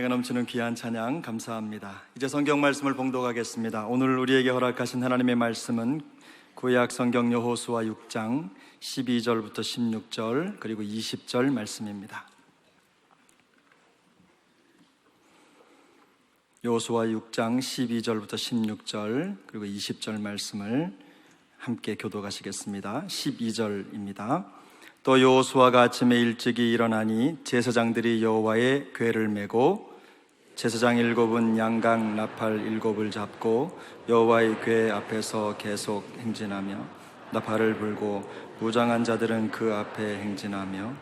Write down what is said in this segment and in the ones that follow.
은혜가 넘치는 귀한 찬양 감사합니다. 이제 성경 말씀을 봉독하겠습니다. 오늘 우리에게 허락하신 하나님의 말씀은 구약 성경 여호수아 6장 12절부터 16절 그리고 20절 말씀입니다. 여호수아 6장 12절부터 16절 그리고 20절 말씀을 함께 교독하시겠습니다. 12절입니다. 또 여호수아가 아침에 일찍이 일어나니 제사장들이 여호와의 궤를 메고 제사장 7은 양각 나팔 7을 잡고 여호와의 궤 앞에서 계속 행진하며 나팔을 불고 무장한 자들은 그 앞에 행진하며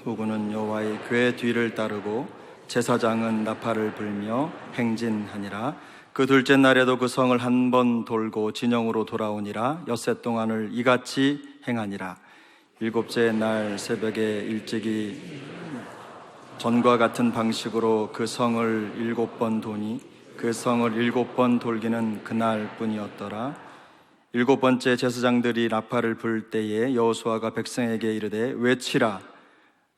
후군은 여호와의 궤 뒤를 따르고 제사장은 나팔을 불며 행진하니라. 그 둘째 날에도 그 성을 한 번 돌고 진영으로 돌아오니라. 엿새 동안을 이같이 행하니라. 일곱째 날 새벽에 일찍이 전과 같은 방식으로 그 성을 7번 도니 그 성을 7번 돌기는 그날 뿐이었더라. 7번째 제사장들이 나팔을 불 때에 여호수아가 백성에게 이르되 외치라.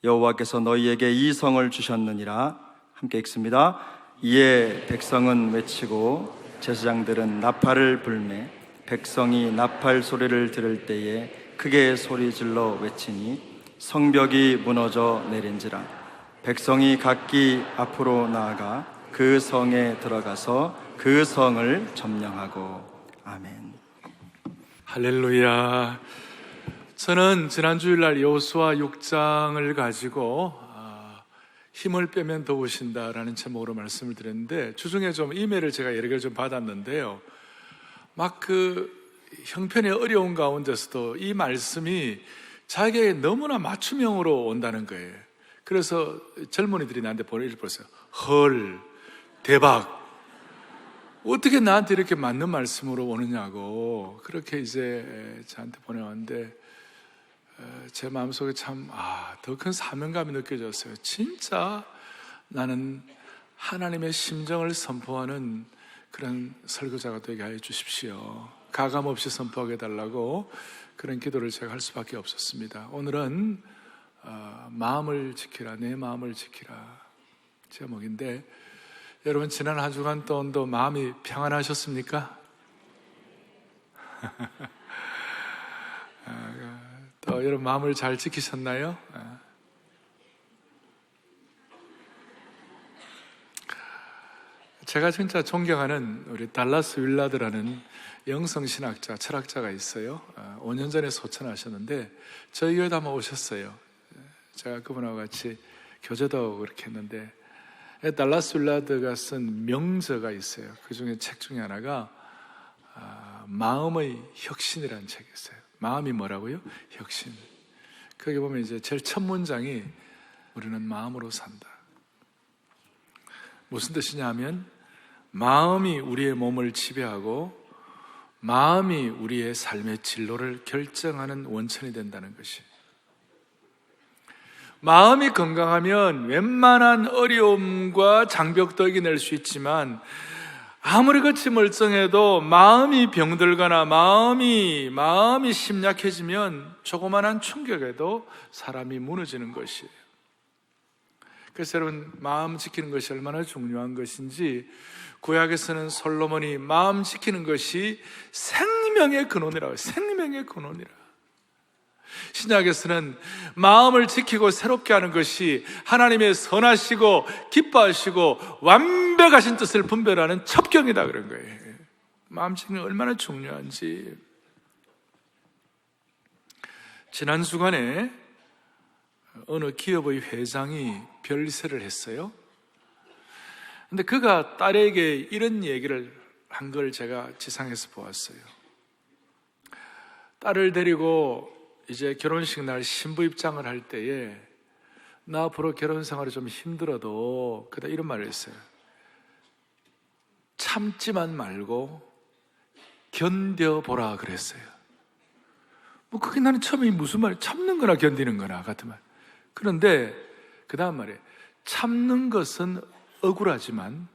여호와께서 너희에게 이 성을 주셨느니라. 함께 읽습니다. 이에 백성은 외치고 제사장들은 나팔을 불매 백성이 나팔 소리를 들을 때에 크게 소리질러 외치니 성벽이 무너져 내린지라. 백성이 각기 앞으로 나아가 그 성에 들어가서 그 성을 점령하고. 아멘. 할렐루야. 저는 지난 주일날 여호수아 6장을 가지고 힘을 빼면 더우신다라는 제목으로 말씀을 드렸는데, 주중에 좀 이메일을 제가 여러 개를 좀 받았는데요, 막 형편의 어려운 가운데서도 이 말씀이 자기에게 너무나 맞춤형으로 온다는 거예요. 그래서 젊은이들이 나한테 보내주셨어요. 헐, 대박, 어떻게 나한테 이렇게 맞는 말씀으로 오느냐고 그렇게 이제 저한테 보내왔는데, 제 마음속에 참 더 큰 사명감이 느껴졌어요. 진짜 나는 하나님의 심정을 선포하는 그런 설교자가 되게 하여 주십시오. 가감없이 선포하게 해달라고 그런 기도를 제가 할 수밖에 없었습니다. 오늘은 마음을 지키라, 내 마음을 지키라 제목인데, 여러분 지난 한 주간 동안도 마음이 평안하셨습니까? 또 여러분 마음을 잘 지키셨나요? 제가 진짜 존경하는 우리 달라스 윌라드라는 영성신학자, 철학자가 있어요. 5년 전에 소천하셨는데 저희 교회도 한번 오셨어요. 제가 그분하고 같이 교제도 하고 그렇게 했는데, 달라스 윌라드가 쓴 명저가 있어요. 그 중에 책 중에 하나가 마음의 혁신이라는 책이 있어요. 마음이 뭐라고요? 혁신. 거기 보면 이제 제일 첫 문장이 우리는 마음으로 산다. 무슨 뜻이냐 하면, 마음이 우리의 몸을 지배하고 마음이 우리의 삶의 진로를 결정하는 원천이 된다는 것이. 마음이 건강하면 웬만한 어려움과 장벽도 이겨낼 수 있지만, 아무리 같이 멀쩡해도 마음이 병들거나 마음이 심약해지면 조그만한 충격에도 사람이 무너지는 것이에요. 그래서 여러분, 마음 지키는 것이 얼마나 중요한 것인지 구약에서는 솔로몬이 마음 지키는 것이 생명의 근원이라고 해요. 생명의 근원이라. 신약에서는 마음을 지키고 새롭게 하는 것이 하나님의 선하시고 기뻐하시고 완벽하신 뜻을 분별하는 첩경이다 그런 거예요. 마음 지키는 게 얼마나 중요한지. 지난 주간에 어느 기업의 회장이 별세를 했어요. 근데 그가 딸에게 이런 얘기를 한 걸 제가 지상에서 보았어요. 딸을 데리고 이제 결혼식 날 신부 입장을 할 때에, 나 앞으로 결혼 생활이 좀 힘들어도 그다 이런 말을 했어요. 참지만 말고 견뎌보라 그랬어요. 뭐 그게 나는 처음에 무슨 말, 참는 거나 견디는 거나 같은 말. 그런데 그 다음 말에 참는 것은 억울하지만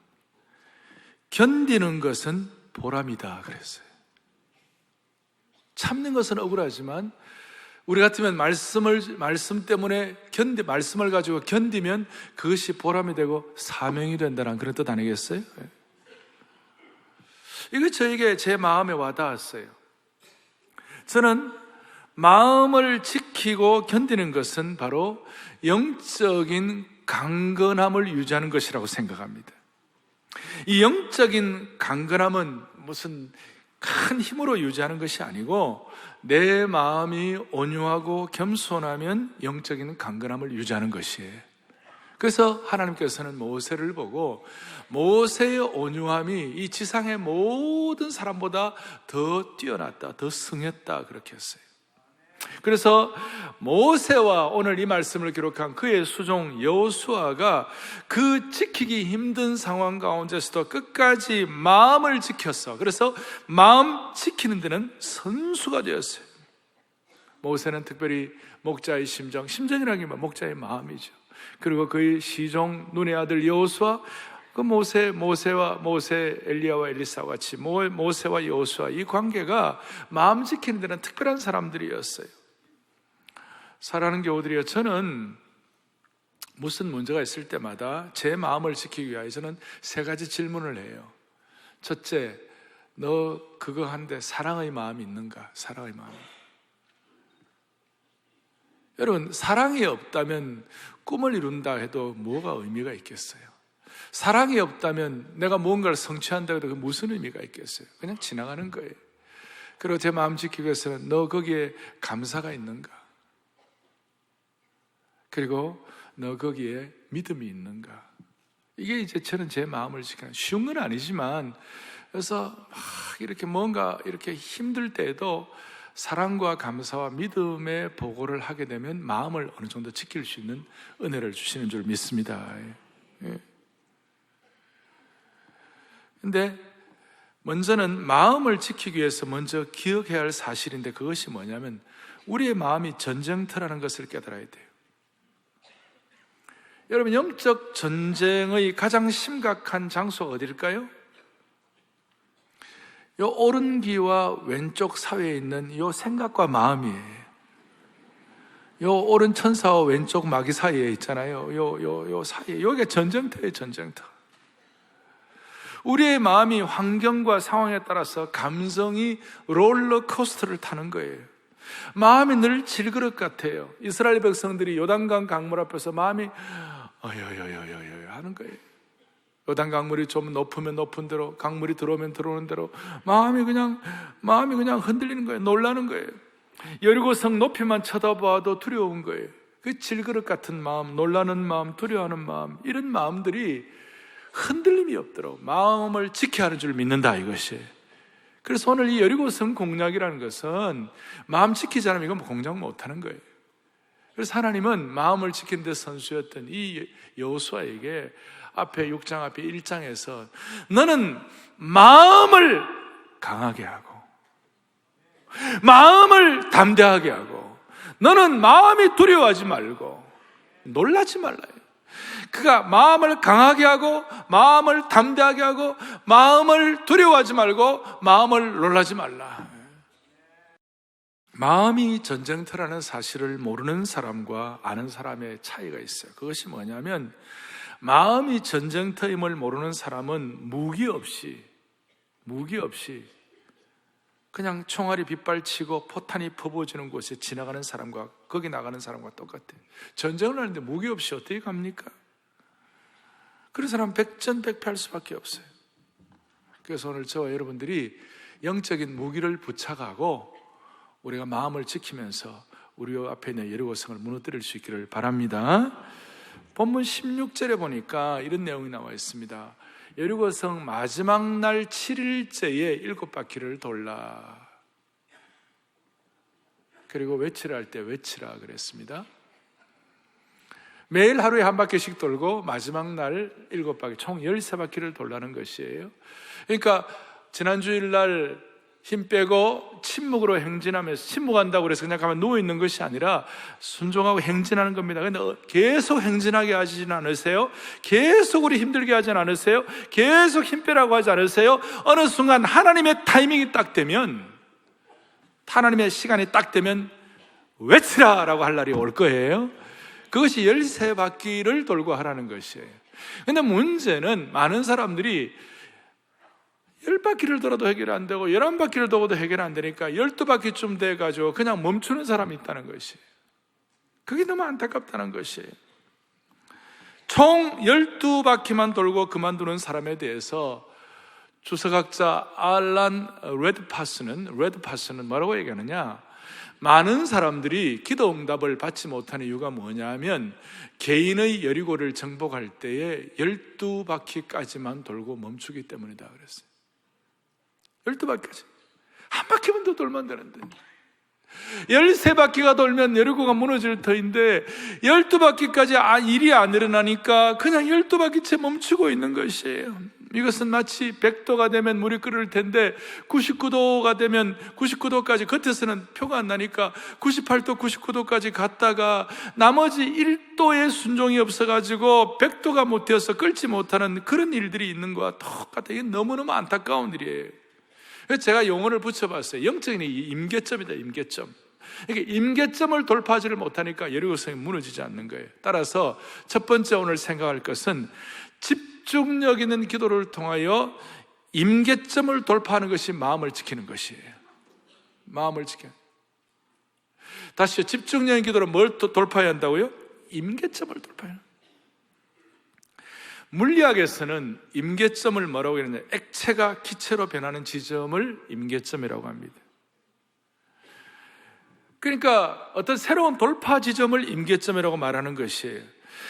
견디는 것은 보람이다 그랬어요. 참는 것은 억울하지만 우리 같으면 말씀 때문에 말씀을 가지고 견디면 그것이 보람이 되고 사명이 된다는 그런 뜻 아니겠어요? 이거 저에게 제 마음에 와닿았어요. 저는 마음을 지키고 견디는 것은 바로 영적인 강건함을 유지하는 것이라고 생각합니다. 이 영적인 강건함은 무슨 큰 힘으로 유지하는 것이 아니고 내 마음이 온유하고 겸손하면 영적인 강건함을 유지하는 것이에요. 그래서 하나님께서는 모세를 보고 모세의 온유함이 이 지상의 모든 사람보다 더 뛰어났다, 더 승했다 그렇게 했어요. 그래서 모세와 오늘 이 말씀을 기록한 그의 수종 여호수아가 그 지키기 힘든 상황 가운데서도 끝까지 마음을 지켰어. 그래서 마음 지키는 데는 선수가 되었어요. 모세는 특별히 목자의 심정이라는 게 목자의 마음이죠. 그리고 그의 시종 눈의 아들 여호수아, 그 모세 엘리야와 엘리사와 같이 모세와 여호수아 이 관계가 마음 지키는 데는 특별한 사람들이었어요. 사랑하는 교우들이요, 저는 무슨 문제가 있을 때마다 제 마음을 지키기 위하여 저는 3가지 질문을 해요. 첫째, 너 그거 하는데 사랑의 마음이 있는가? 사랑의 마음. 여러분, 사랑이 없다면 꿈을 이룬다 해도 뭐가 의미가 있겠어요? 사랑이 없다면 내가 무언가를 성취한다 해도 무슨 의미가 있겠어요? 그냥 지나가는 거예요. 그리고 제 마음 지키기 위해서는 너 거기에 감사가 있는가? 그리고 너 거기에 믿음이 있는가? 이게 이제 저는 제 마음을 지키는, 쉬운 건 아니지만, 그래서 막 이렇게 뭔가 이렇게 힘들 때에도 사랑과 감사와 믿음의 보고를 하게 되면 마음을 어느 정도 지킬 수 있는 은혜를 주시는 줄 믿습니다. 근데 먼저는 마음을 지키기 위해서 먼저 기억해야 할 사실인데 그것이 뭐냐면 우리의 마음이 전쟁터라는 것을 깨달아야 돼요. 여러분, 영적 전쟁의 가장 심각한 장소가 어디일까요? 요 오른귀와 왼쪽 사이에 있는 요 생각과 마음이에요. 요 오른 천사와 왼쪽 마귀 사이에 있잖아요. 요 사이에. 여기가 전쟁터예요, 전쟁터. 우리의 마음이 환경과 상황에 따라서 감성이 롤러코스터를 타는 거예요. 마음이 늘 질그릇 같아요. 이스라엘 백성들이 요단강 강물 앞에서 마음이 어여여여여여 하는 거예요. 요단 강물이 좀 높으면 높은 대로, 강물이 들어오면 들어오는 대로 마음이 그냥 흔들리는 거예요. 놀라는 거예요. 여리고성 높이만 쳐다봐도 두려운 거예요. 그 질그릇 같은 마음, 놀라는 마음, 두려워하는 마음, 이런 마음들이 흔들림이 없도록 마음을 지켜야 하는 줄 믿는다, 이것이. 그래서 오늘 이 여리고성 공략이라는 것은 마음 지키지 않으면 이건 공략 못하는 거예요. 그래서 하나님은 마음을 지키는 데 선수였던 이 여호수아에게 앞에 6장 앞에 1장에서 너는 마음을 강하게 하고 마음을 담대하게 하고 너는 마음이 두려워하지 말고 놀라지 말라요. 그가 마음을 강하게 하고 마음을 담대하게 하고 마음을 두려워하지 말고 마음을 놀라지 말라. 마음이 전쟁터라는 사실을 모르는 사람과 아는 사람의 차이가 있어요. 그것이 뭐냐면 마음이 전쟁터임을 모르는 사람은 무기 없이 그냥 총알이 빗발치고 포탄이 퍼부어지는 곳에 지나가는 사람과 거기 나가는 사람과 똑같아요. 전쟁을 하는데 무기 없이 어떻게 갑니까? 그런 사람은 백전백패할 수밖에 없어요. 그래서 오늘 저와 여러분들이 영적인 무기를 부착하고 우리가 마음을 지키면서 우리 앞에 있는 여리고성을 무너뜨릴 수 있기를 바랍니다. 본문 16절에 보니까 이런 내용이 나와 있습니다. 여리고성 마지막 날 7일째에 7바퀴를 돌라. 그리고 외치라 할 때 외치라 그랬습니다. 매일 하루에 한 바퀴씩 돌고 마지막 날 7바퀴, 총 13바퀴를 돌라는 것이에요. 그러니까 지난 주일날 힘 빼고 침묵으로 행진하면서, 침묵한다고 그래서 그냥 가만 누워있는 것이 아니라 순종하고 행진하는 겁니다. 근데 계속 행진하게 하시진 않으세요? 계속 우리 힘들게 하진 않으세요? 계속 힘 빼라고 하지 않으세요? 어느 순간 하나님의 타이밍이 딱 되면, 하나님의 시간이 딱 되면 외치라라고 할 날이 올 거예요. 그것이 13바퀴를 돌고 하라는 것이에요. 근데 문제는 많은 사람들이 10바퀴를 돌아도 해결 안 되고 11바퀴를 돌아도 해결 안 되니까 12바퀴쯤 돼가지고 그냥 멈추는 사람이 있다는 것이에요. 그게 너무 안타깝다는 것이에요. 총 12바퀴만 돌고 그만두는 사람에 대해서 주석학자 알란 레드파스는 뭐라고 얘기하느냐? 많은 사람들이 기도 응답을 받지 못하는 이유가 뭐냐면 개인의 여리고를 정복할 때에 12바퀴까지만 돌고 멈추기 때문이다 그랬어요. 12바퀴까지. 한 바퀴만 더 돌면 되는데 13바퀴가 돌면 여리고가 무너질 터인데 12바퀴까지 일이 안 일어나니까 그냥 12바퀴째 멈추고 있는 것이에요. 이것은 마치 100도가 되면 물이 끓을 텐데 99도가 되면 99도까지 겉에서는 표가 안 나니까 98도, 99도까지 갔다가 나머지 1도의 순종이 없어가지고 100도가 못 되어서 끓지 못하는 그런 일들이 있는 것과 똑같아요. 이게 너무너무 안타까운 일이에요. 그래서 제가 용어를 붙여봤어요. 영적인 임계점이다, 임계점. 이게 임계점을 돌파하지를 못하니까 여리고성이 무너지지 않는 거예요. 따라서 첫 번째 오늘 생각할 것은 집중력 있는 기도를 통하여 임계점을 돌파하는 것이 마음을 지키는 것이에요. 마음을 지켜요. 다시요. 집중력 있는 기도로 뭘 돌파해야 한다고요? 임계점을 돌파해요. 물리학에서는 임계점을 뭐라고 하느냐? 액체가 기체로 변하는 지점을 임계점이라고 합니다. 그러니까 어떤 새로운 돌파 지점을 임계점이라고 말하는 것이에요.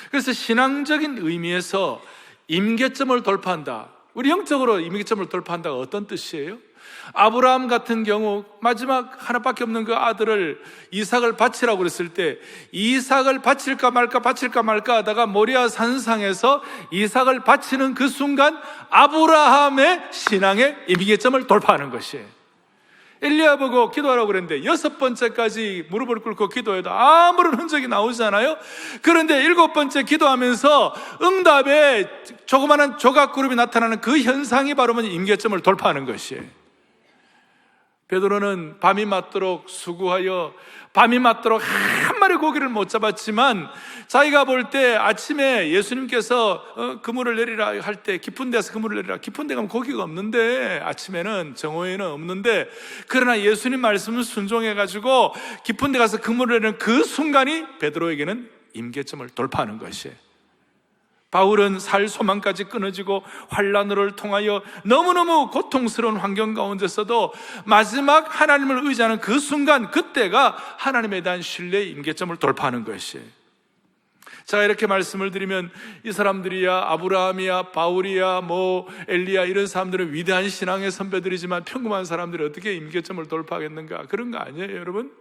그래서 신앙적인 의미에서 임계점을 돌파한다. 우리 영적으로 임계점을 돌파한다가 어떤 뜻이에요? 아브라함 같은 경우 마지막 하나밖에 없는 그 아들을 이삭을 바치라고 그랬을 때 이삭을 바칠까 말까 하다가 모리아 산상에서 이삭을 바치는 그 순간 아브라함의 신앙의 임계점을 돌파하는 것이에요. 엘리야 보고 기도하라고 그랬는데 6번째까지 무릎을 꿇고 기도해도 아무런 흔적이 나오지 않아요. 그런데 7번째 기도하면서 응답에 조그마한 조각구름이 나타나는 그 현상이 바로 임계점을 돌파하는 것이에요. 베드로는 밤이 맞도록 수고하여 밤이 맞도록 한 마리 고기를 못 잡았지만 자기가 볼 때 아침에 예수님께서 그물을 내리라 할 때 깊은 데서 그물을 내리라. 깊은 데 가면 고기가 없는데 아침에는 정오에는 없는데 그러나 예수님 말씀을 순종해가지고 깊은 데 가서 그물을 내리는 그 순간이 베드로에게는 임계점을 돌파하는 것이에요. 바울은 살 소망까지 끊어지고 환난을 통하여 너무너무 고통스러운 환경 가운데서도 마지막 하나님을 의지하는 그 순간, 그때가 하나님에 대한 신뢰의 임계점을 돌파하는 것이에요. 제가 이렇게 말씀을 드리면 이 사람들이야 아브라함이야 바울이야 엘리야 이런 사람들은 위대한 신앙의 선배들이지만 평범한 사람들이 어떻게 임계점을 돌파하겠는가? 그런 거 아니에요, 여러분?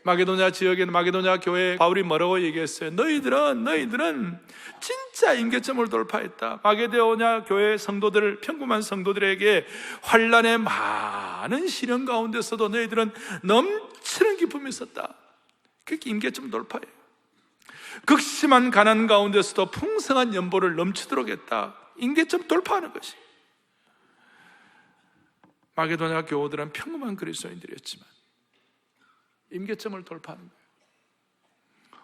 마게도냐 지역에 마게도냐 교회에 바울이 뭐라고 얘기했어요? 너희들은 진짜 임계점을 돌파했다. 마게도냐 교회 성도들, 평범한 성도들에게 환난의 많은 시련 가운데서도 너희들은 넘치는 기쁨이 있었다. 그게 임계점 돌파예요. 극심한 가난 가운데서도 풍성한 연보를 넘치도록 했다. 임계점 돌파하는 것이. 마게도냐 교우들은 평범한 그리스도인들이었지만 임계점을 돌파하는 거예요.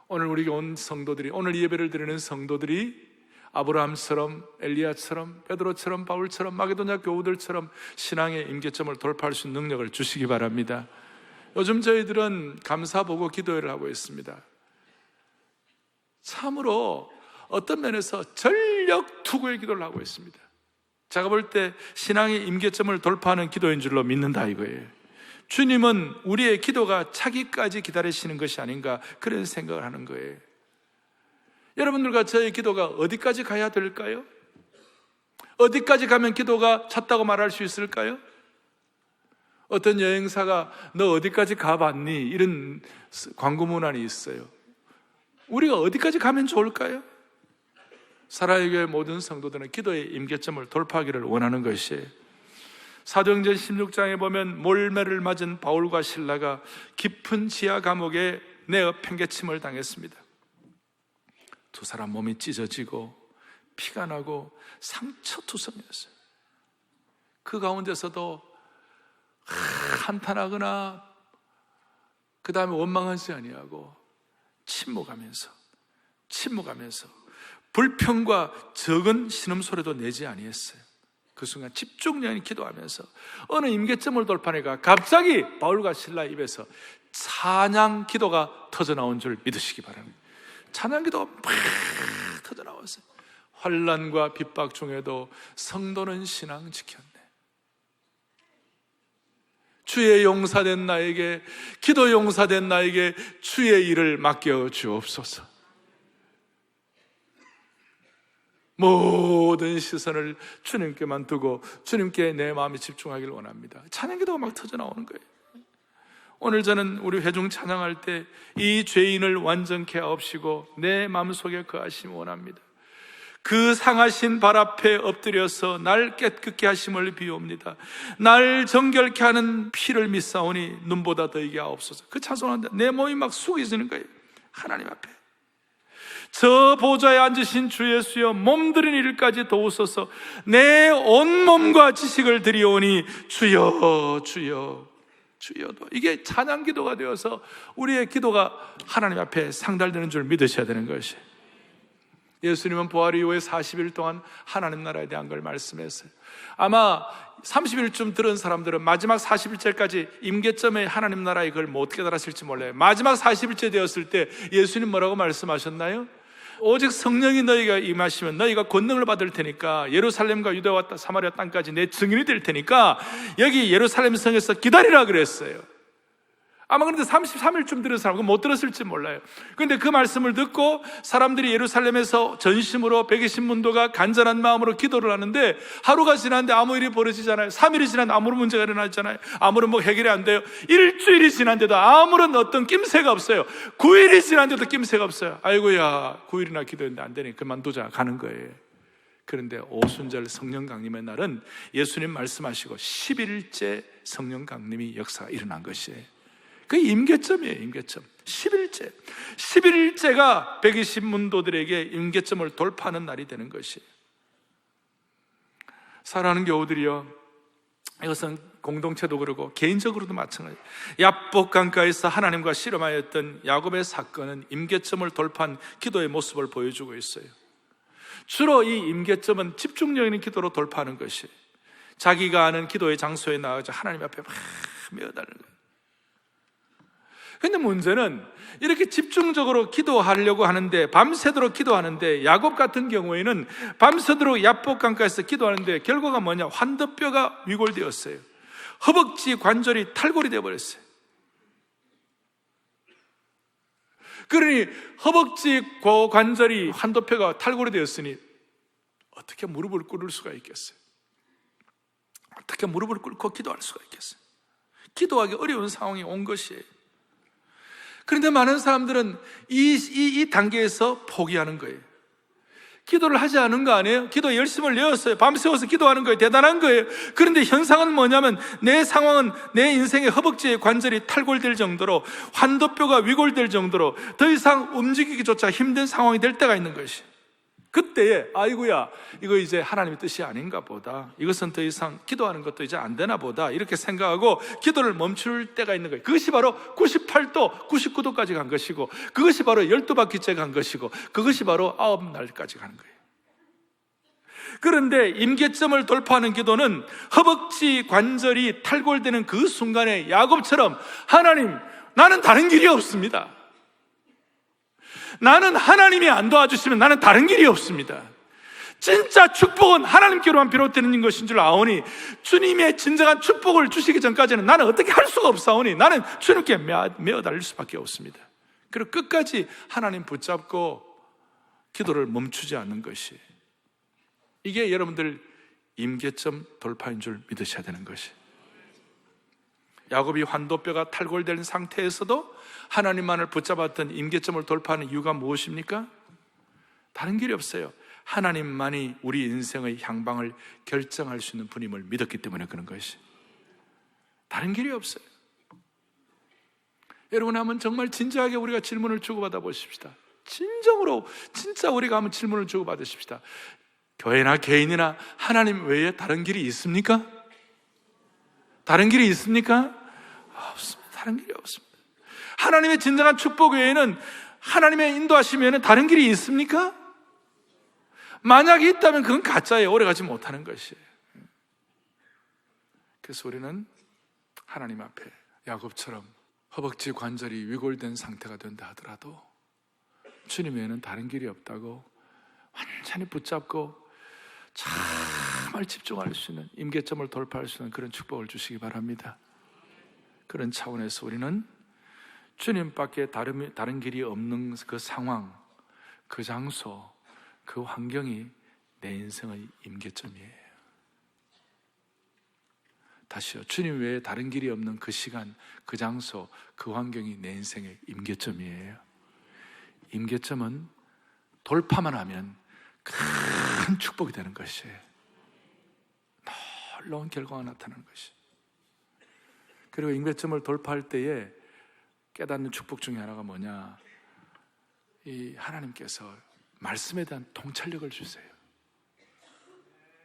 오늘 우리 온 성도들이, 오늘 예배를 드리는 성도들이 아브라함처럼 엘리야처럼 베드로처럼 바울처럼 마게도냐 교우들처럼 신앙의 임계점을 돌파할 수 있는 능력을 주시기 바랍니다. 요즘 저희들은 감사보고 기도회를 하고 있습니다. 참으로 어떤 면에서 전력 투구의 기도를 하고 있습니다. 제가 볼 때 신앙의 임계점을 돌파하는 기도인 줄로 믿는다 이거예요. 주님은 우리의 기도가 차기까지 기다리시는 것이 아닌가 그런 생각을 하는 거예요. 여러분들과 저의 기도가 어디까지 가야 될까요? 어디까지 가면 기도가 찼다고 말할 수 있을까요? 어떤 여행사가 너 어디까지 가봤니? 이런 광고 문안이 있어요. 우리가 어디까지 가면 좋을까요? 사랑의 교회 모든 성도들은 기도의 임계점을 돌파하기를 원하는 것이에요. 사도행전 16장에 보면 몰매를 맞은 바울과 실라가 깊은 지하 감옥에 내어 팽개침을 당했습니다. 두 사람 몸이 찢어지고 피가 나고 상처투성이었어요. 그 가운데서도 한탄하거나 그 다음에 원망하지 아니하고 침묵하면서 불평과 적은 신음소리도 내지 아니했어요. 그 순간 집중력이 기도하면서 어느 임계점을 돌파하니까 갑자기 바울과 실라 입에서 찬양 기도가 터져나온 줄 믿으시기 바랍니다. 찬양 기도가 막 터져나왔어요. 환난과 핍박 중에도 성도는 신앙 지켰네. 주의 용사된 나에게, 기도 용사된 나에게 주의 일을 맡겨 주옵소서. 모든 시선을 주님께만 두고 주님께 내 마음이 집중하기를 원합니다. 찬양 기도가 막 터져나오는 거예요. 오늘 저는 우리 회중 찬양할 때 이 죄인을 완전케 하옵시고 내 마음속에 거하심을 원합니다. 그 상하신 발 앞에 엎드려서 날 깨끗게 하심을 비옵니다. 날 정결케 하는 피를 믿사오니 눈보다 더이게 하옵소서. 그 찬송하는데 내 몸이 막 숙여지는 거예요. 하나님 앞에 저 보좌에 앉으신 주 예수여, 몸들인 일까지 도우소서. 내 온몸과 지식을 드리오니 주여 주여 주여도. 이게 찬양 기도가 되어서 우리의 기도가 하나님 앞에 상달되는 줄 믿으셔야 되는 것이. 예수님은 부활 이후에 40일 동안 하나님 나라에 대한 걸 말씀했어요. 아마 30일쯤 들은 사람들은 마지막 40일째까지 임계점에 하나님 나라의 걸 뭐 어떻게 달았을지 몰라요. 마지막 40일째 되었을 때 예수님 뭐라고 말씀하셨나요? 오직 성령이 너희가 임하시면 너희가 권능을 받을 테니까 예루살렘과 유대와 사마리아 땅까지 내 증인이 될 테니까 여기 예루살렘 성에서 기다리라 그랬어요. 아마 그런데 33일쯤 들은 사람은 못 들었을지 몰라요. 그런데 그 말씀을 듣고 사람들이 예루살렘에서 전심으로 120문도가 간절한 마음으로 기도를 하는데 하루가 지났는데 아무 일이 벌어지잖아요. 3일이 지났는데 아무런 문제가 일어나잖아요. 아무런 해결이 안 돼요. 일주일이 지났는데도 아무런 어떤 낌새가 없어요. 9일이 지났는데도 낌새가 없어요. 아이고야, 9일이나 기도했는데 안 되니 그만두자 가는 거예요. 그런데 오순절 성령 강림의 날은 예수님 말씀하시고 10일째 성령 강림이 역사가 일어난 것이에요. 그 임계점이에요. 임계점 11째 11일째가 120문도들에게 임계점을 돌파하는 날이 되는 것이에요. 사랑하는 교우들이요, 이것은 공동체도 그러고 개인적으로도 마찬가지예요. 야복 강가에서 하나님과 씨름하였던 야곱의 사건은 임계점을 돌파한 기도의 모습을 보여주고 있어요. 주로 이 임계점은 집중력 있는 기도로 돌파하는 것이에요. 자기가 아는 기도의 장소에 나가서 하나님 앞에 막 메어달는 거예요. 근데 문제는 이렇게 집중적으로 기도하려고 하는데, 밤새도록 기도하는데, 야곱 같은 경우에는 밤새도록 야복 강가에서 기도하는데 결과가 뭐냐? 환도뼈가 위골되었어요. 허벅지 관절이 탈골이 되어버렸어요. 그러니 허벅지 관절이 환도뼈가 탈골이 되었으니 어떻게 무릎을 꿇을 수가 있겠어요? 어떻게 무릎을 꿇고 기도할 수가 있겠어요? 기도하기 어려운 상황이 온 것이에요. 그런데 많은 사람들은 이 단계에서 포기하는 거예요. 기도를 하지 않은 거 아니에요? 기도 열심을 내었어요. 밤새워서 기도하는 거예요. 대단한 거예요. 그런데 현상은 뭐냐면 내 상황은 내 인생의 허벅지의 관절이 탈골될 정도로, 환도뼈가 위골될 정도로 더 이상 움직이기조차 힘든 상황이 될 때가 있는 것이. 그때에 아이고야, 이거 이제 하나님의 뜻이 아닌가 보다, 이것은 더 이상 기도하는 것도 이제 안 되나 보다, 이렇게 생각하고 기도를 멈출 때가 있는 거예요. 그것이 바로 98도, 99도까지 간 것이고, 그것이 바로 12바퀴째 간 것이고, 그것이 바로 9날까지 가는 거예요. 그런데 임계점을 돌파하는 기도는 허벅지 관절이 탈골되는 그 순간에 야곱처럼, 하나님, 나는 다른 길이 없습니다. 나는 하나님이 안 도와주시면 나는 다른 길이 없습니다. 진짜 축복은 하나님께로만 비롯되는 것인 줄 아오니, 주님의 진정한 축복을 주시기 전까지는 나는 어떻게 할 수가 없사오니 나는 주님께 매어 달릴 수밖에 없습니다. 그리고 끝까지 하나님 붙잡고 기도를 멈추지 않는 것이, 이게 여러분들 임계점 돌파인 줄 믿으셔야 되는 것이. 야곱이 환도뼈가 탈골된 상태에서도 하나님만을 붙잡았던 임계점을 돌파하는 이유가 무엇입니까? 다른 길이 없어요. 하나님만이 우리 인생의 향방을 결정할 수 있는 분임을 믿었기 때문에 그런 것이. 다른 길이 없어요. 여러분, 한번 정말 진지하게 우리가 질문을 주고받아 보십시다. 진정으로 진짜 우리가 한번 질문을 주고받으십시다. 교회나 개인이나 하나님 외에 다른 길이 있습니까? 다른 길이 있습니까? 없습니다. 다른 길이 없습니다. 하나님의 진정한 축복 외에는, 하나님의 인도하심 외에는 다른 길이 있습니까? 만약에 있다면 그건 가짜예요. 오래가지 못하는 것이에요. 그래서 우리는 하나님 앞에 야곱처럼 허벅지 관절이 위골된 상태가 된다 하더라도 주님 외에는 다른 길이 없다고 완전히 붙잡고 정말 집중할 수 있는, 임계점을 돌파할 수 있는 그런 축복을 주시기 바랍니다. 그런 차원에서 우리는 주님밖에 다른 길이 없는 그 상황, 그 장소, 그 환경이 내 인생의 임계점이에요. 다시요, 주님 외에 다른 길이 없는 그 시간, 그 장소, 그 환경이 내 인생의 임계점이에요. 임계점은 돌파만 하면 큰 축복이 되는 것이에요. 놀라운 결과가 나타나는 것이에요. 그리고 임계점을 돌파할 때에 깨닫는 축복 중에 하나가 뭐냐, 이 하나님께서 말씀에 대한 통찰력을 주세요.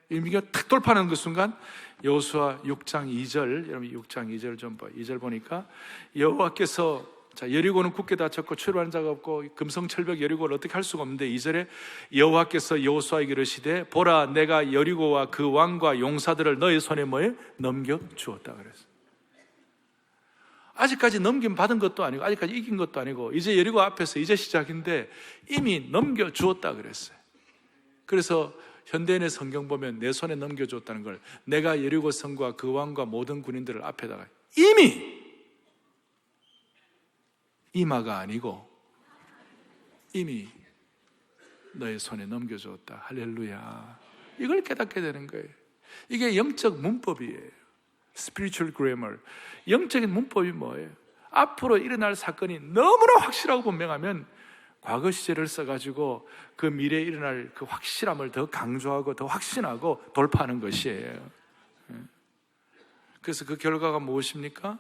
임기가 탁 돌파하는 그 순간, 여호수아 6장 2절, 여러분 6장 2절 좀 봐. 2절 보니까 여호와께서, 자, 여리고는 굳게 닫혔고 출발한 자가 없고 금성철벽 여리고를 어떻게 할 수가 없는데, 2절에 여호와께서 여호수아에게 이르시되 보라, 내가 여리고와 그 왕과 용사들을 너의 손에 뭐에 넘겨 주었다 그랬어요. 아직까지 넘김 받은 것도 아니고, 아직까지 이긴 것도 아니고, 이제 여리고 앞에서 이제 시작인데 이미 넘겨 주었다 그랬어요. 그래서 현대인의 성경 보면 내 손에 넘겨줬다는 걸, 내가 여리고 성과 그 왕과 모든 군인들을 앞에다가 이미, 이마가 아니고 이미 너의 손에 넘겨줬다. 할렐루야. 이걸 깨닫게 되는 거예요. 이게 영적 문법이에요. Spiritual grammar. 영적인 문법이 뭐예요? 앞으로 일어날 사건이 너무나 확실하고 분명하면 과거 시제를 써가지고 그 미래에 일어날 그 확실함을 더 강조하고 더 확신하고 돌파하는 것이에요. 그래서 그 결과가 무엇입니까?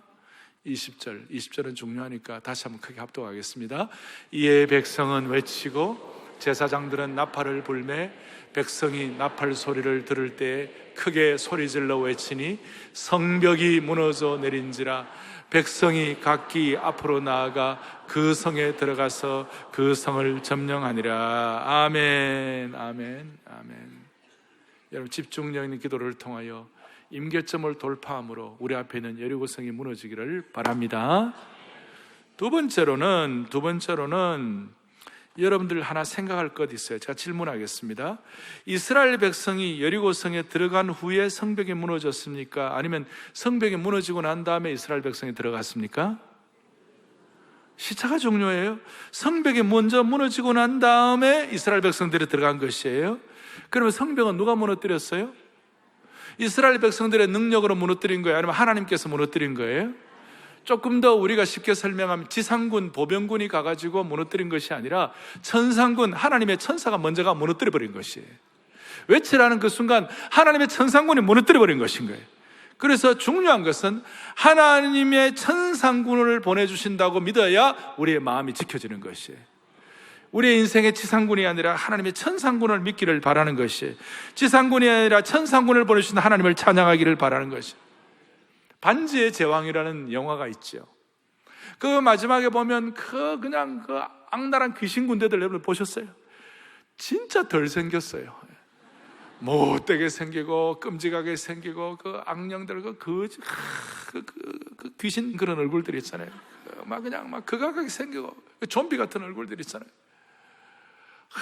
20절은 중요하니까 다시 한번 크게 합독하겠습니다. 이에 백성은 외치고 제사장들은 나팔을 불매 백성이 나팔 소리를 들을 때 크게 소리질러 외치니 성벽이 무너져 내린지라. 백성이 각기 앞으로 나아가 그 성에 들어가서 그 성을 점령하니라. 아멘, 아멘, 아멘. 여러분, 집중력 있는 기도를 통하여 임계점을 돌파함으로 우리 앞에 있는 여리고성이 무너지기를 바랍니다. 두 번째로는 여러분들 하나 생각할 것 있어요. 제가 질문하겠습니다. 이스라엘 백성이 여리고성에 들어간 후에 성벽이 무너졌습니까? 아니면 성벽이 무너지고 난 다음에 이스라엘 백성이 들어갔습니까? 시차가 중요해요. 성벽이 먼저 무너지고 난 다음에 이스라엘 백성들이 들어간 것이에요. 그러면 성벽은 누가 무너뜨렸어요? 이스라엘 백성들의 능력으로 무너뜨린 거예요? 아니면 하나님께서 무너뜨린 거예요? 조금 더 우리가 쉽게 설명하면 지상군, 보병군이 가가지고 무너뜨린 것이 아니라 천상군, 하나님의 천사가 먼저가 무너뜨려버린 것이에요. 외치라는 그 순간 하나님의 천상군이 무너뜨려버린 것인 거예요. 그래서 중요한 것은 하나님의 천상군을 보내주신다고 믿어야 우리의 마음이 지켜지는 것이에요. 우리의 인생의 지상군이 아니라 하나님의 천상군을 믿기를 바라는 것이에요. 지상군이 아니라 천상군을 보내주신 하나님을 찬양하기를 바라는 것이에요. 반지의 제왕이라는 영화가 있죠. 그 마지막에 보면 그냥 악랄한 귀신 군대들 여러분 보셨어요? 진짜 덜 생겼어요. 못되게 생기고 끔찍하게 생기고 그 악령들 그 귀신 그런 얼굴들 있잖아요. 막 그냥 막 극악하게 생기고 좀비 같은 얼굴들 있잖아요.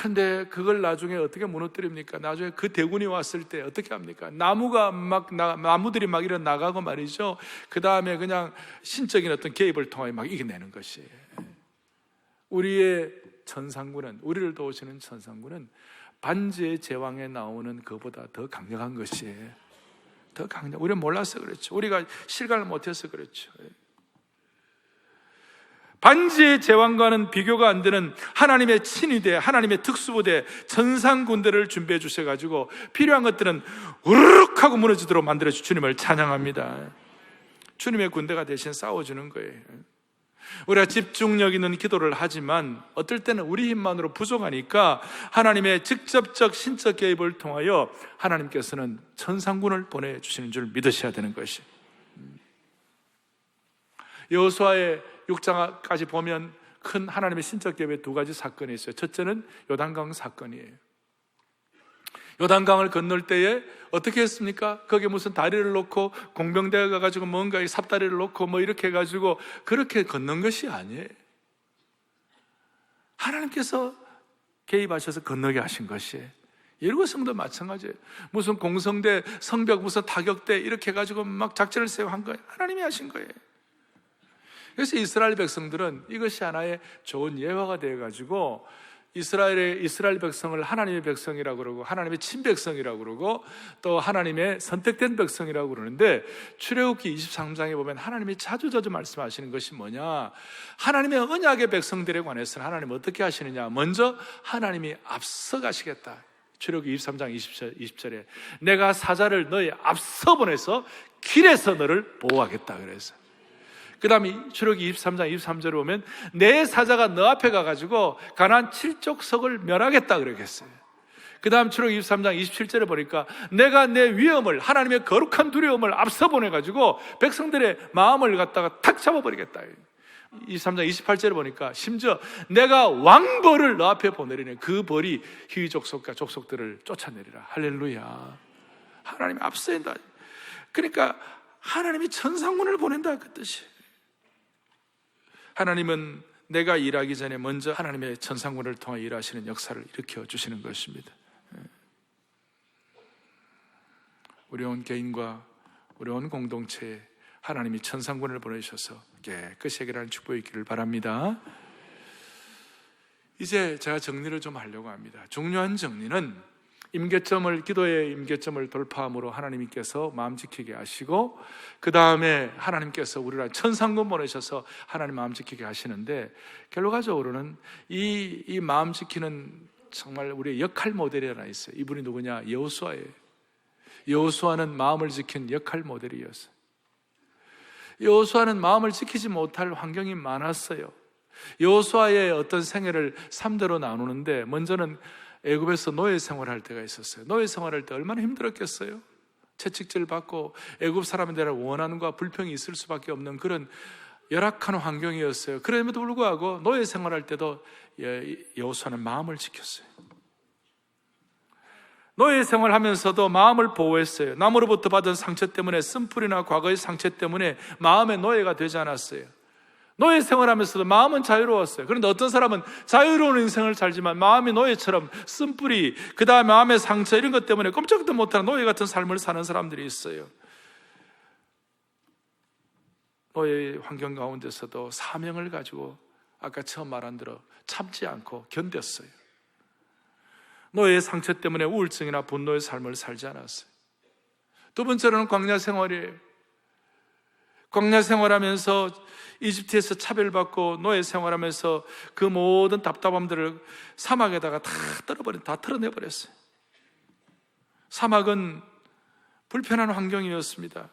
근데 그걸 나중에 어떻게 무너뜨립니까? 나중에 그 대군이 왔을 때 어떻게 합니까? 나무들이 막 일어 나가고 말이죠. 그 다음에 그냥 신적인 어떤 개입을 통해 막 이겨내는 것이에요. 우리의 천상군은, 우리를 도우시는 천상군은 반지의 제왕에 나오는 그보다 더 강력한 것이에요. 더 강력. 우리는 몰라서 그렇죠. 우리가 실감을 못해서 그렇죠. 반지의 제왕과는 비교가 안 되는 하나님의 친위대, 하나님의 특수부대, 천상군대를 준비해 주셔가지고 필요한 것들은 우르륵 하고 무너지도록 만들어주 주님을 찬양합니다. 주님의 군대가 대신 싸워주는 거예요. 우리가 집중력 있는 기도를 하지만 어떨 때는 우리 힘만으로 부족하니까 하나님의 직접적 신적 개입을 통하여 하나님께서는 천상군을 보내주시는 줄 믿으셔야 되는 것이에요. 여호수아의 6장까지 보면 큰 하나님의 신적 계획의 두 가지 사건이 있어요. 첫째는 요단강 사건이에요. 요단강을 건널 때에 어떻게 했습니까? 거기에 무슨 다리를 놓고 공병대가 가가지고 뭔가 이 삽다리를 놓고 뭐 이렇게 해가지고 그렇게 건넌 것이 아니에요. 하나님께서 개입하셔서 건너게 하신 것이에요. 예루살렘도 마찬가지예요. 무슨 공성대, 성벽, 무슨 타격대 이렇게 해가지고 막 작전을 세워 한 거예요. 하나님이 하신 거예요. 그래서 이스라엘 백성들은 이것이 하나의 좋은 예화가 되어가지고 이스라엘 백성을 하나님의 백성이라고 그러고 하나님의 친백성이라고 그러고 또 하나님의 선택된 백성이라고 그러는데, 출애굽기 23장에 보면 하나님이 자주 말씀하시는 것이 뭐냐, 하나님의 언약의 백성들에 관해서는 하나님은 어떻게 하시느냐, 먼저 하나님이 앞서 가시겠다. 출애굽기 23장 20절에 내가 사자를 너희 앞서 보내서 길에서 너를 보호하겠다 그래서, 그 다음에 출애굽기 23장 23절에 보면 내 사자가 너 앞에 가가지고 가나안 7족속을 멸하겠다 그러겠어요. 그 다음 출애굽기 23장 27절에 보니까 내가 내 위엄을, 하나님의 거룩한 두려움을 앞서 보내가지고 백성들의 마음을 갖다가 탁 잡아버리겠다. 23장 28절에 보니까 심지어 내가 왕벌을 너 앞에 보내리니 그 벌이 희위 족속과 족속들을 쫓아내리라. 할렐루야. 하나님이 앞서인다. 그러니까 하나님이 천상군을 보낸다 그 뜻이. 하나님은 내가 일하기 전에 먼저 하나님의 천상군을 통해 일하시는 역사를 일으켜 주시는 것입니다. 우리 온 개인과 우리 온 공동체에 하나님이 천상군을 보내셔서 깨끗이 해결하는 축복이 있기를 바랍니다. 이제 제가 정리를 좀 하려고 합니다. 중요한 정리는 기도의 임계점을 돌파함으로 하나님께서 마음 지키게 하시고, 그 다음에 하나님께서 우리를 천상군 보내셔서 하나님 마음 지키게 하시는데, 결과적으로는 이 마음 지키는 정말 우리의 역할 모델이 하나 있어요. 이분이 누구냐? 여호수아예요. 여호수아는 마음을 지킨 역할 모델이었어요. 여호수아는 마음을 지키지 못할 환경이 많았어요. 여호수아의 어떤 생애를 3대로 나누는데, 먼저는 애굽에서 노예 생활할 때가 있었어요. 노예 생활할 때 얼마나 힘들었겠어요. 채찍질 받고 애굽 사람들의 원한과 불평이 있을 수밖에 없는 그런 열악한 환경이었어요. 그럼에도 불구하고 노예 생활할 때도 여호수아는 마음을 지켰어요. 노예 생활하면서도 마음을 보호했어요. 남으로부터 받은 상처 때문에, 쓴뿌리나 과거의 상처 때문에 마음의 노예가 되지 않았어요. 노예 생활하면서도 마음은 자유로웠어요. 그런데 어떤 사람은 자유로운 인생을 살지만 마음이 노예처럼 쓴뿌리, 그 다음에 마음의 상처 이런 것 때문에 꼼짝도 못하는 노예 같은 삶을 사는 사람들이 있어요. 노예 환경 가운데서도 사명을 가지고 아까 처음 말한 대로 참지 않고 견뎠어요. 노예의 상처 때문에 우울증이나 분노의 삶을 살지 않았어요. 두 번째로는 광야 생활이에요. 광야 생활하면서 이집트에서 차별받고 노예 생활하면서 그 모든 답답함들을 사막에다가 다 털어내버렸어요. 사막은 불편한 환경이었습니다.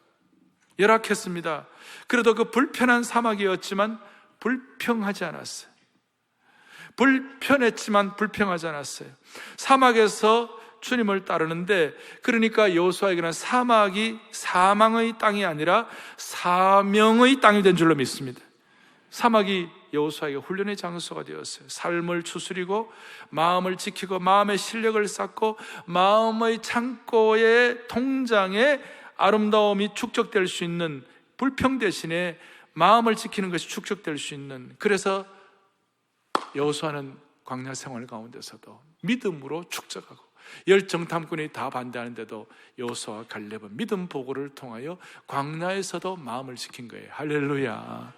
열악했습니다. 그래도 그 불편한 사막이었지만 불평하지 않았어요. 불편했지만 불평하지 않았어요. 사막에서 주님을 따르는데, 그러니까 여호수아에게는 사막이 사망의 땅이 아니라 사명의 땅이 된 줄로 믿습니다. 사막이 여호수아에게 훈련의 장소가 되었어요. 삶을 추스리고 마음을 지키고 마음의 실력을 쌓고 마음의 창고의 통장에 아름다움이 축적될 수 있는, 불평 대신에 마음을 지키는 것이 축적될 수 있는, 그래서 여호수아는 광야 생활 가운데서도 믿음으로 축적하고, 열정탐꾼이 다 반대하는데도 여호수아와 갈렙은 믿음 보고를 통하여 광야에서도 마음을 지킨 거예요. 할렐루야.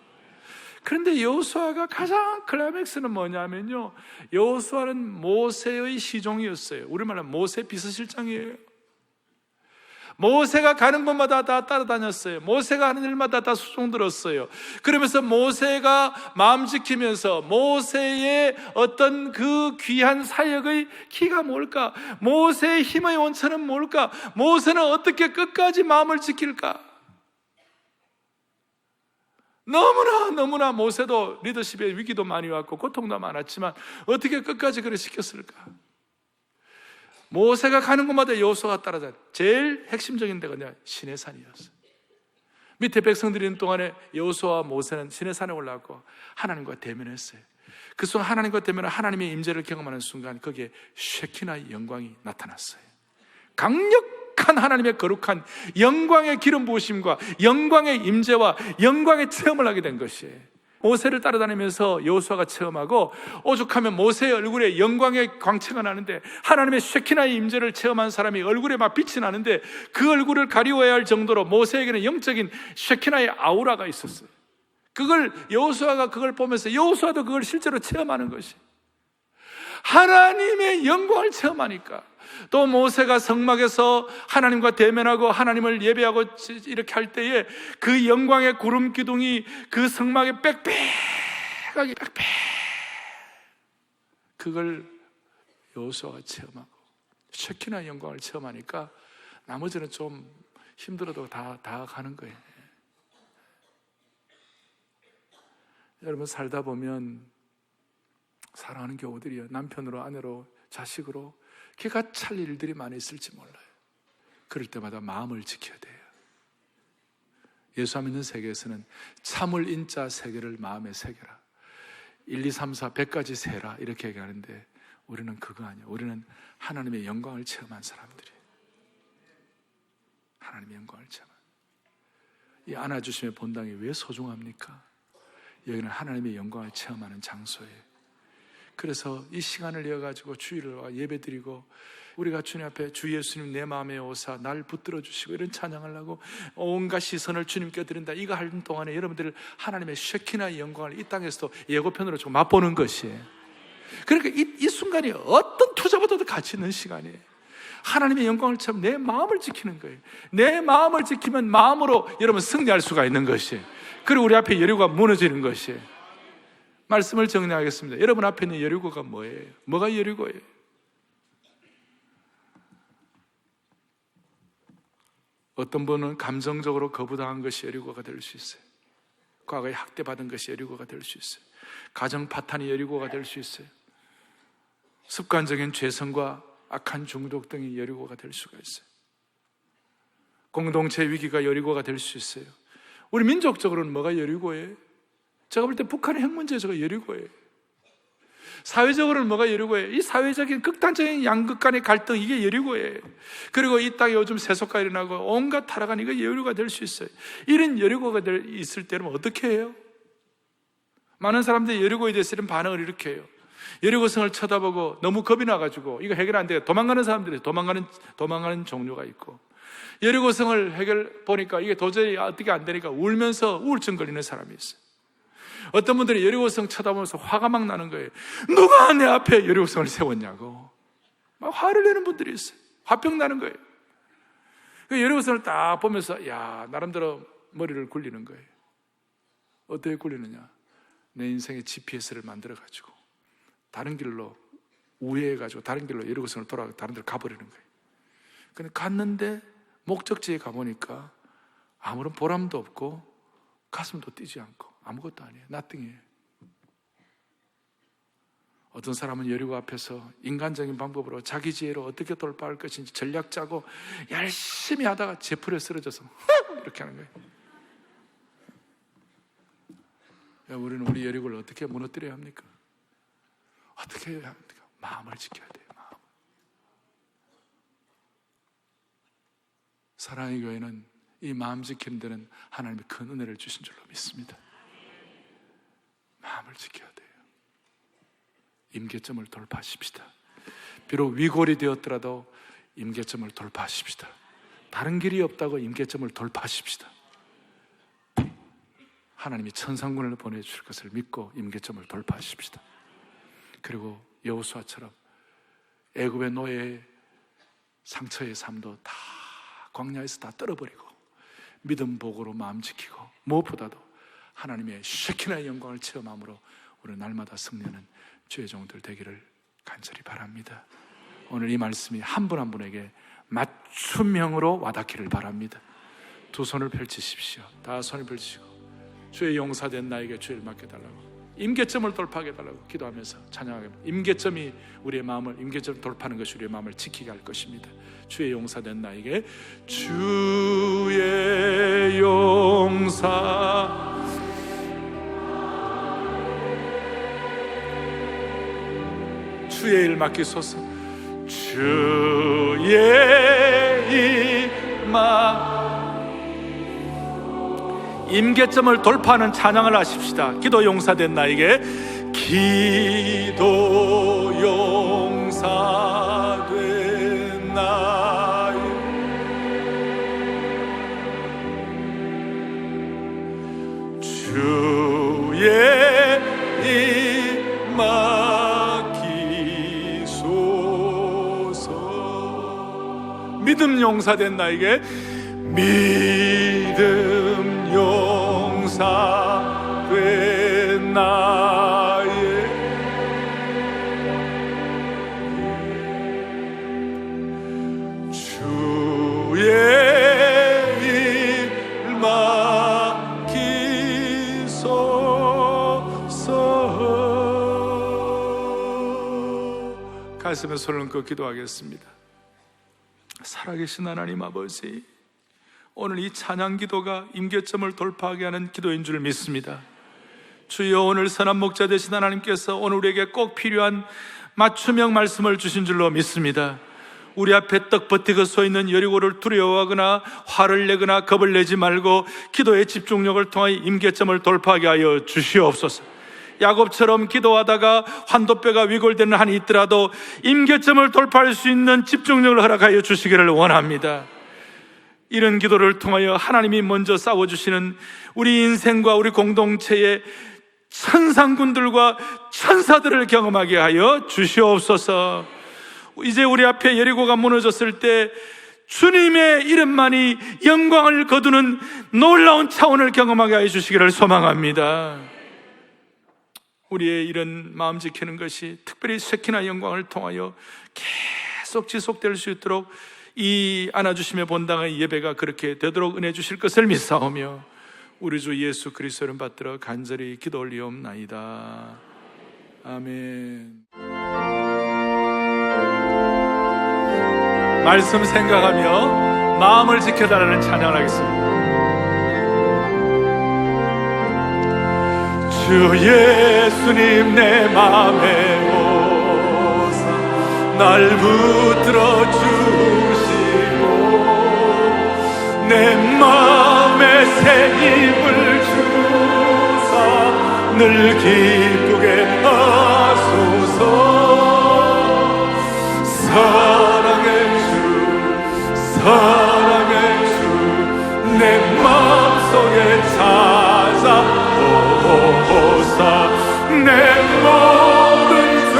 그런데 여호수아가 가장 클라이맥스는 뭐냐면요, 여호수아는 모세의 시종이었어요. 우리말로 모세 비서실장이에요. 모세가 가는 곳마다 다 따라다녔어요. 모세가 하는 일마다 다 수종 들었어요. 그러면서 모세가 마음 지키면서 모세의 어떤 그 귀한 사역의 키가 뭘까? 모세의 힘의 원천은 뭘까? 모세는 어떻게 끝까지 마음을 지킬까? 너무나 모세도 리더십의 위기도 많이 왔고 고통도 많았지만 어떻게 끝까지 그래 지켰을까? 모세가 가는 곳마다 여호수아가 따라다녔어요. 제일 핵심적인 데가 시내산이었어요. 밑에 백성들이 있는 동안에 여호수아와 모세는 시내산에 올라가고 하나님과 대면했어요. 그 순간 하나님과 대면한 하나님의 임재를 경험하는 순간 거기에 쉐키나의 영광이 나타났어요. 강력한 하나님의 거룩한 영광의 기름 부으심과 영광의 임재와 영광의 체험을 하게 된 것이에요. 모세를 따라다니면서 여호수아가 체험하고 오죽하면 모세의 얼굴에 영광의 광채가 나는데 하나님의 쉐키나의 임재를 체험한 사람이 얼굴에 막 빛이 나는데 그 얼굴을 가리워야 할 정도로 모세에게는 영적인 쉐키나의 아우라가 있었어요. 그걸 여호수아가 그걸 보면서 여호수아도 그걸 실제로 체험하는 것이 하나님의 영광을 체험하니까 또 모세가 성막에서 하나님과 대면하고 하나님을 예배하고 이렇게 할 때에 그 영광의 구름 기둥이 그 성막에 빽빽하게 그걸 여호수아가 체험하고 쉐키나의 영광을 체험하니까 나머지는 좀 힘들어도 다 가는 거예요. 여러분 살다 보면 사랑하는 교우들이요, 남편으로 아내로 자식으로 기가 찰 일들이 많이 있을지 몰라요. 그럴 때마다 마음을 지켜야 돼요. 예수 믿는 세계에서는 참을 인자 세계를 마음에 새겨라, 1, 2, 3, 4, 100까지 세라 이렇게 얘기하는데 우리는 그거 아니에요. 우리는 하나님의 영광을 체험한 사람들이에요. 하나님의 영광을 체험한. 이 안아주심의 본당이 왜 소중합니까? 여기는 하나님의 영광을 체험하는 장소예요. 그래서 이 시간을 이어가지고 주일을 예배드리고 우리가 주님 앞에 주 예수님 내 마음에 오사 날 붙들어 주시고 이런 찬양을 하고 온갖 시선을 주님께 드린다, 이거 하는 동안에 여러분들 하나님의 쉐키나의 영광을 이 땅에서도 예고편으로 좀 맛보는 것이에요. 그러니까 이 순간이 어떤 투자보다도 가치 있는 시간이에요. 하나님의 영광을 참 내 마음을 지키는 거예요. 내 마음을 지키면 마음으로 여러분 승리할 수가 있는 것이에요. 그리고 우리 앞에 여리고가 무너지는 것이에요. 말씀을 정리하겠습니다. 여러분 앞에 있는 여리고가 뭐예요? 뭐가 여리고예요? 어떤 분은 감정적으로 거부당한 것이 여리고가 될 수 있어요. 과거에 학대받은 것이 여리고가 될 수 있어요. 가정 파탄이 여리고가 될 수 있어요. 습관적인 죄성과 악한 중독 등이 여리고가 될 수가 있어요. 공동체 위기가 여리고가 될 수 있어요. 우리 민족적으로는 뭐가 여리고예요? 제가 볼 때 북한의 핵 문제가 여리고예요. 사회적으로는 뭐가 여리고예요? 이 사회적인 극단적인 양극 간의 갈등, 이게 여리고예요. 그리고 이 땅에 요즘 세속화 일어나고 온갖 타락한 이거 여리고가 될 수 있어요. 이런 여리고가 있을 때는 어떻게 해요? 많은 사람들이 여리고에 대해서 이런 반응을 이렇게 해요. 여리고성을 쳐다보고 너무 겁이 나가지고 이거 해결 안 돼요. 도망가는 사람들이 도망가는 종류가 있고, 여리고성을 해결 보니까 이게 도저히 어떻게 안 되니까 울면서 우울증 걸리는 사람이 있어요. 어떤 분들이 여리고성 쳐다보면서 화가 막 나는 거예요. 누가 내 앞에 여리고성을 세웠냐고 막 화를 내는 분들이 있어요. 화병 나는 거예요. 그 여리고성을 딱 보면서 야, 나름대로 머리를 굴리는 거예요. 어떻게 굴리느냐? 내 인생의 GPS를 만들어가지고 다른 길로 우회해가지고 다른 길로 여리고성을 돌아가고 다른 데로 가버리는 거예요. 근데 갔는데 목적지에 가보니까 아무런 보람도 없고 가슴도 뛰지 않고 아무것도 아니에요. nothing이에요. 어떤 사람은 여리고 앞에서 인간적인 방법으로 자기 지혜로 어떻게 돌파할 것인지 전략 짜고 열심히 하다가 제풀에 쓰러져서 이렇게 하는 거예요. 우리는 우리 여리고를 어떻게 무너뜨려야 합니까? 어떻게 해야 합니까? 마음을 지켜야 돼요. 마음. 사랑의 교회는 이 마음 지키는 데는 하나님의 큰 은혜를 주신 줄로 믿습니다. 마음을 지켜야 돼요. 임계점을 돌파하십시다. 비록 위골이 되었더라도 임계점을 돌파하십시다. 다른 길이 없다고 임계점을 돌파하십시다. 하나님이 천상군을 보내주실 것을 믿고 임계점을 돌파하십시다. 그리고 여호수아처럼 애굽의 노예의 상처의 삶도 다 광야에서 다 떨어버리고 믿음 복으로 마음 지키고 무엇보다도 하나님의 쉐키나의 영광을 체험함으로 우리 날마다 승리하는 주의 종들 되기를 간절히 바랍니다. 오늘 이 말씀이 한 분 한 분에게 맞춤형으로 와닿기를 바랍니다. 두 손을 펼치십시오. 다 손을 펼치시고 주의 용사된 나에게 주를 맡겨달라고, 임계점을 돌파하게 해달라고 기도하면서 찬양하겠습니다. 임계점이 우리의 마음을, 임계점을 돌파하는 것이 우리의 마음을 지키게 할 것입니다. 주의 용사된 나에게 주의 용 용사. 주의 일 맡기소서. 주의 일 임계점을 돌파하는 찬양을 하십시다. 기도 용사된 나에게 기도 용사된 나에게 주의 일 맡기소서. 믿음 용사된 나에게 믿음 용사된 나의 주의 일 맡기소서. 가슴에 손을 얹고 기도하겠습니다. 살아계신 하나님 아버지, 오늘 이 찬양 기도가 임계점을 돌파하게 하는 기도인 줄 믿습니다. 주여, 오늘 선한 목자 되신 하나님께서 오늘 우리에게 꼭 필요한 맞춤형 말씀을 주신 줄로 믿습니다. 우리 앞에 떡 버티고 서 있는 여리고를 두려워하거나 화를 내거나 겁을 내지 말고 기도의 집중력을 통하여 임계점을 돌파하게 하여 주시옵소서. 야곱처럼 기도하다가 환도뼈가 위골되는 한이 있더라도 임계점을 돌파할 수 있는 집중력을 허락하여 주시기를 원합니다. 이런 기도를 통하여 하나님이 먼저 싸워주시는 우리 인생과 우리 공동체의 천상군들과 천사들을 경험하게 하여 주시옵소서. 이제 우리 앞에 여리고가 무너졌을 때 주님의 이름만이 영광을 거두는 놀라운 차원을 경험하게 하여 주시기를 소망합니다. 우리의 이런 마음 지키는 것이 특별히 쉐키나 영광을 통하여 계속 지속될 수 있도록 이 안아주시며 본당의 예배가 그렇게 되도록 은혜 주실 것을 믿사오며 우리 주 예수 그리스도를 받들어 간절히 기도 올리옵나이다. 아멘. 말씀 생각하며 마음을 지켜달라는 찬양을 하겠습니다. 주 예수님 내 맘에 오사 날 붙들어 주시고 내 맘에 새 힘을 주사 늘 기쁘게 하소서. 사랑의 주 내 마음속에 찾아오사 내 모든 죄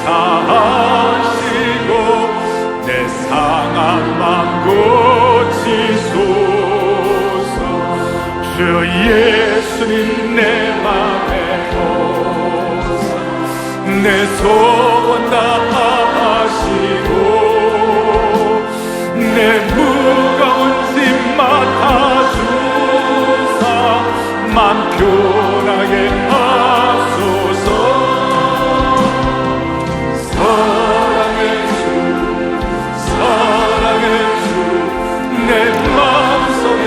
사하시고 내 상한 맘 고치소서. 주 예수님 내 맘에 오사 내 소원 다 하시고 내 무거운 짐 맡아주사 맘 편하게 하소서. 사랑의 주 내 마음속에